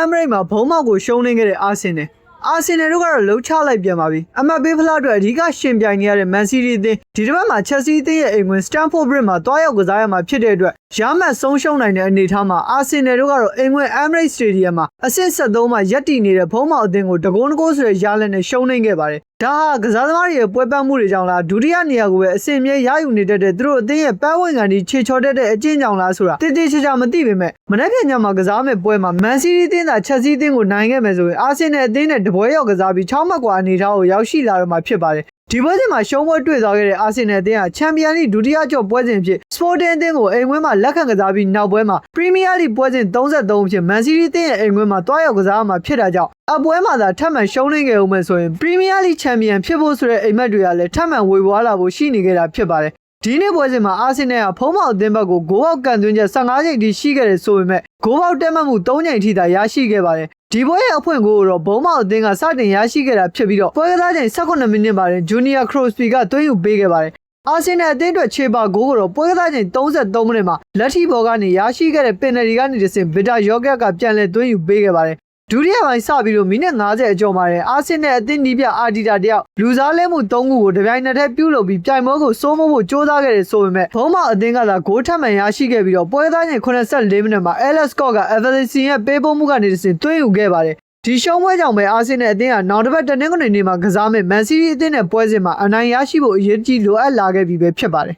Emirates မှာဘုံမောက်ကိုရှုံးနေခဲ့တဲ့အာဆင်နယ်တို့ကတော့လှုပ်ချလိုက်ပြန်ပါပြီအမှတ်ပေးဖလားအတွက်အဓိကရှင်ပြိုင်နေရတဲ့ Man City အသင်းဒီတစ်ပတ်မှာ Chelsea အသင်းရဲ့အိမ်ဝင် Stamford Bridge မှာတွားရောက်ကစားရမှာဖြစ်တဲ့အတွက်ရမှတ်ဆုံးရှုံးနိုင်တဲ့အနေအထားမှာအာဆင်နယ်တို့ကတော့အိမ်ဝင် Emirates Stadium မှာအဆင့်73မှာရပ်တည်နေတဲ့ဘုံမောက်အသင်းကိုတကုန်းတကိုးဆိုတဲ့ရလဒ်နဲ့ရှုံးနိမ့်ခဲ့ပါတယ်ဒါဟာကစားသမားတွေရဲ့ပွဲပန်းမှုတွေကြောင့်လားဒုတိယနေရာကိုပဲအဆင့်မြဲရယူနေတတ်တဲ့သူတို့အသင်းရဲ့ပန်းဝင်ကန်ဒီခြေချော်တတ်တဲ့အကျင့်ကြောင့်လားဆိုတာတိတိကျကျမသိပေမဲ့မနေ့ကညမှာကစားမဲ့ပွဲမှာ Man City အသင်းသာ Chelsea အသင်းကိုနိုင်ခဲ့မယ်ဆိုရင်အာဆင်နယ်အသင်းနဲ့တပွဲရောက်ကစားပြီး6မှတ်ကွာအနေထားကိုရောက်ရှိလာတော့မှာဖြစ်ပါတယ်ဒီပွဲစဉ်မှာရှုံးပွဲတွေ့သွားခဲ့တဲ့အာဆင်နယ်အသင်းဟာချန်ပီယံလိဒုတိယကျော့ပွဲစဉ်ဖြစ် Sporting အသင်းကိုအိမ်ဝင်းမှာလက်ခံကစားပြီးနောက်ပွဲမှာ Premier League ပွဲစဉ်33အဖြစ် Man City အသင်းရဲ့အိမ်ဝင်းမှာတွားရောက်ကစားမှာဖြစ်တာကြောင့်အပွဲမှာသာထပ်မံရှုံးနေခဲ့ဦးမယ်ဆိုရင် Premier League ချန်ပီယံဖြစ်ဖို့ဆိုတဲ့အိမ်မက်တွေကလည်းထပ်မံဝေပွားလာဖို့ရှိနေခဲ့တာဖြစ်ပါတယ်ဒီနေ့ပွဲစဉ်မှာအာဆင်နယ်ကဖုံးမောက်အသင်းဘက်ကိုဂိုးပေါက်ကန်သွင်းချက်15ချိန်ထိရှိခဲ့တယ်ဆိုပေမဲ့ဂိုးပေါက်တက်မှတ်မှု3ချိန်ထိသာရရှိခဲ့ပါတယ်ဒီပွဲရဲ့အဖွင့်ဂိုးကိုတော့ဘုံမောက်အသင်းကစတင်ရရှိခဲ့တာဖြစ်ပြီးတော့ပွဲကစားချိန်18မိနစ်မှာတင် Junior Crosby ကသွင်းယူပေးခဲ့ပါတယ်အာဆင်နယ်အသင်းအတွက်ခြေပါဂိုးကိုတော့ပွဲကစားချိန်33မိနစ်မှာလက်ထိဘော်ကနေရရှိခဲ့တဲ့ပင်နယ်တီကနေတစ်ဆင့် Victor Yogert ကပြန်လည်သွင်းယူပေးခဲ့ပါတယ်ဒုတိယပိုင်းစပြီးတော့မိနစ်50အကျော်မှာတဲ့အာဆင်နယ်အသင်းနီးပြအာဒီတာတယောက်လူစားလဲမှု3ခုကိုတပြိုင်နက်တည်းပြုလုပ်ပြီးပြိုင်ပွဲကိုစိုးမိုးဖို့ကြိုးစားခဲ့တယ်ဆိုပေမဲ့ဘုံမောက်အသင်းကသာဂိုးထပ်မံရရှိခဲ့ပြီးတော့ပွဲသားချိန်84မိနစ်မှာ Alex Scott က Everton ရဲ့ပေးပို့မှုကနေတစ်ဆင့်သွင်းယူခဲ့ပါတယ်ဒီရှုံးပွဲကြောင့်ပဲအာဆင်နယ်အသင်းကနောက်တစ်ပတ်တနင်္ဂနွေနေ့မှာကစားမယ့် Man City အသင်းနဲ့ပွဲစဉ်မှာအနိုင်ရရှိဖို့အရေးကြီးလိုအပ်လာခဲ့ပြီပဲဖြစ်ပါတယ်